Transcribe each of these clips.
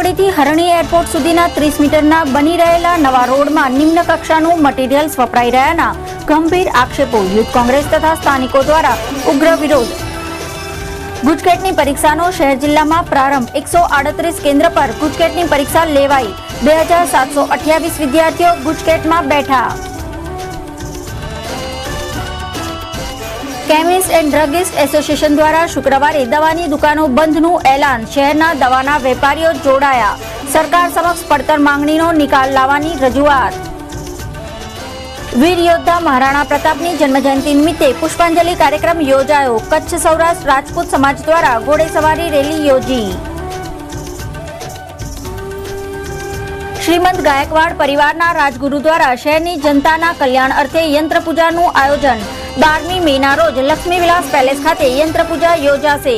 ચોકડીથી હરણી airport સુધીના 30 મીટરના બની રહેલા નવા રોડમાં નિમ્ન કક્ષાનું મટીરીયલ્સ વપરાઈ રહ્યાના ગંભીર આક્ષેપો યુથ કોંગ્રેસ તથા સ્થાનિકો દ્વારા ઉગ્ર વિરોધ। ગુજકેટની પરીક્ષાનો શહેર જિલ્લામાં પ્રારંભ। 138 કેન્દ્ર પર ગુજકેટની પરીક્ષા લેવાઈ। 2728 વિદ્યાર્થીઓ ગુજકેટમાં બેઠા। કેમિસ્ટ એન્ડ ડ્રગિસ્ટ એસોસિએશન દ્વારા શુક્રવારે દવાની દુકાનો બંધનું એલાન। શહેરના દવાના વેપારીઓ જોડાયા। સરકાર સમક્ષ પડતર માંગણીનો નિકાલ લાવવાની રજૂઆત। વીર યોદ્ધા મહારાણા પ્રતાપની જન્મજયંતિ નિમિત્તે પુષ્પાંજલિ કાર્યક્રમ યોજાયો। કચ્છ સૌરાષ્ટ્ર રાજપૂત સમાજ દ્વારા ઘોડેસવારી રેલી યોજી। શ્રીમંત ગાયકવાડ પરિવારના રાજગુરુ દ્વારા શહેરની જનતાના કલ્યાણ અર્થે યંત્ર પૂજાનું આયોજન। 12મી મેના રોજ લક્ષ્મી વિલાસ પેલેસ ખાતે યંત્ર પૂજા યોજાશે।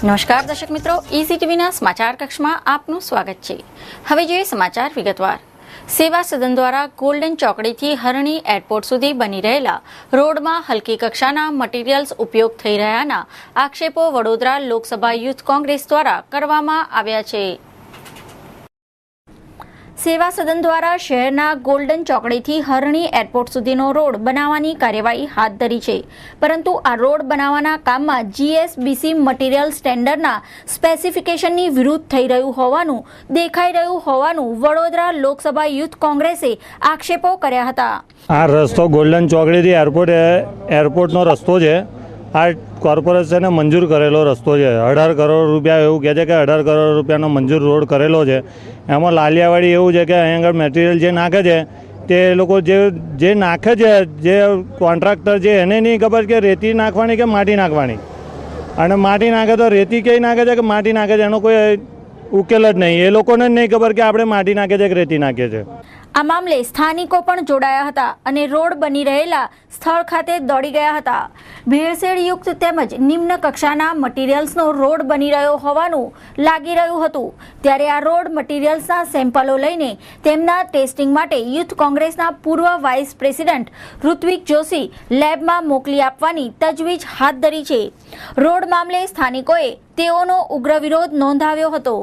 નમસ્કાર દર્શક મિત્રો, ECTVના સમાચાર કક્ષમાં આપનું સ્વાગત છે। હવે જોઈએ સમાચાર વિગતવાર। સેવા સદન દ્વારા ગોલ્ડન ચોકડીથી હરણી એરપોર્ટ સુધી બની રહેલા રોડમાં હલકી કક્ષાના મટીરીયલ્સ ઉપયોગ થઈ રહ્યાના આક્ષેપો વડોદરા લોકસભા યુથ કોંગ્રેસ દ્વારા કરવામાં આવ્યા છે। સેવા સદન દ્વારા શહેરના ગોલ્ડન ચોકડીથી હરણી એરપોર્ટ સુધીનો રોડ બનાવવાની કાર્યવાહી હાથ ધરી છે, પરંતુ આ રોડ બનાવવાના કામમાં GSBC મટીરીયલ સ્ટેન્ડર્ડના સ્પેસિફિકેશનની વિરુદ્ધ થઈ રહ્યું હોવાનું દેખાઈ રહ્યું હોવાનું વડોદરા લોકસભા યુથ કોંગ્રેસે આક્ષેપો કર્યા હતા। આ રસ્તો ગોલ્ડન ચોકડીથી એરપોર્ટનો રસ્તો છે। આ કોર્પોરેશને મંજૂર કરેલો રસ્તો છે। 18 કરોડ રૂપિયા એવું કહે છે કે 18 કરોડ રૂપિયાનો મંજૂર રોડ કરેલો છે। એમાં લાલિયાવાડી એવું છે કે અહીં આગળ મટીરિયલ જે નાખે છે તે લોકો જે નાખે છે, જે કોન્ટ્રાક્ટર છે એને નહીં ખબર કે રેતી નાખવાની કે માટી નાખવાની, અને માટી નાખે તો રેતી કઈ નાખે છે કે માટી નાખે છે એનો કોઈ ઉકેલ જ નહીં। એ લોકોને જ નહીં ખબર કે આપણે માટી નાખે છે કે રેતી નાખીએ છીએ। આ મામલે સ્થાનિકો પણ જોડાયા હતા અને રોડ બની રહેલા સ્થળ ખાતે દોડી ગયા હતા। ભેળસેળયુક્ત તેમજ નિમ્ન કક્ષાના મટીરીયલ્સનો રોડ બની રહ્યો હોવાનું લાગી રહ્યું હતું, ત્યારે આ રોડ મટીરીયલ્સના સેમ્પલો લઈને તેમના ટેસ્ટિંગ માટે યુથ કોંગ્રેસના પૂર્વ વાઇસ પ્રેસિડેન્ટ ઋત્વિક જોશી લેબમાં મોકલી આપવાની તજવીજ હાથ ધરી છે। રોડ મામલે સ્થાનિકોએ તેઓનો ઉગ્ર વિરોધ નોંધાવ્યો હતો।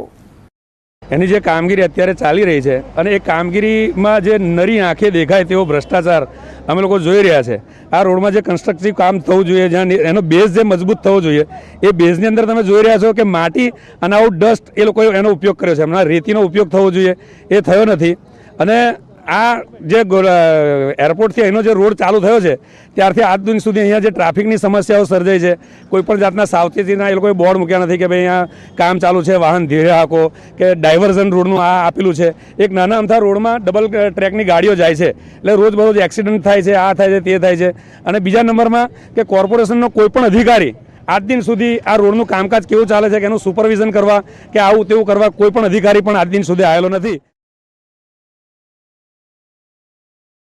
એની જે કામગીરી અત્યારે ચાલી રહી છે અને એ કામગીરીમાં જે નરી આંખે દેખાય તેવો ભ્રષ્ટાચાર અમે લોકો જોઈ રહ્યા છે। આ રોડમાં જે કન્સ્ટ્રક્ટિવ કામ થવું જોઈએ, જ્યાં એનો બેઝ જે મજબૂત થવો જોઈએ, એ બેઝની અંદર તમે જોઈ રહ્યા છો કે માટી અને આઉટ ડસ્ટ એ લોકોએ એનો ઉપયોગ કર્યો છે। હમણાં રેતીનો ઉપયોગ થવો જોઈએ એ થયો નથી। અને આ જે એરપોર્ટથી અહીંનો જે રોડ ચાલુ થયો છે ત્યારથી આજ દિન સુધી અહીંયા જે ટ્રાફિકની સમસ્યાઓ સર્જાઈ છે, કોઈપણ જાતના સાવચેતીના એ લોકોએ બોર્ડ મૂક્યા નથી કે ભાઈ અહીંયા કામ ચાલુ છે, વાહન ધીરે હાંકો, કે ડાયવર્ઝન રોડનું આ આપેલું છે। એક નાના અમથા રોડમાં ડબલ ટ્રેકની ગાડીઓ જાય છે, એટલે રોજબરોજ એક્સિડન્ટ થાય છે, આ થાય છે, તે થાય છે। અને બીજા નંબરમાં કે કોર્પોરેશનનો કોઈપણ અધિકારી આજ દિન સુધી આ રોડનું કામકાજ કેવું ચાલે છે કે એનું સુપરવિઝન કરવા કે આવું તેવું કરવા કોઈ પણ અધિકારી પણ આજ દિન સુધી આવેલો નથી।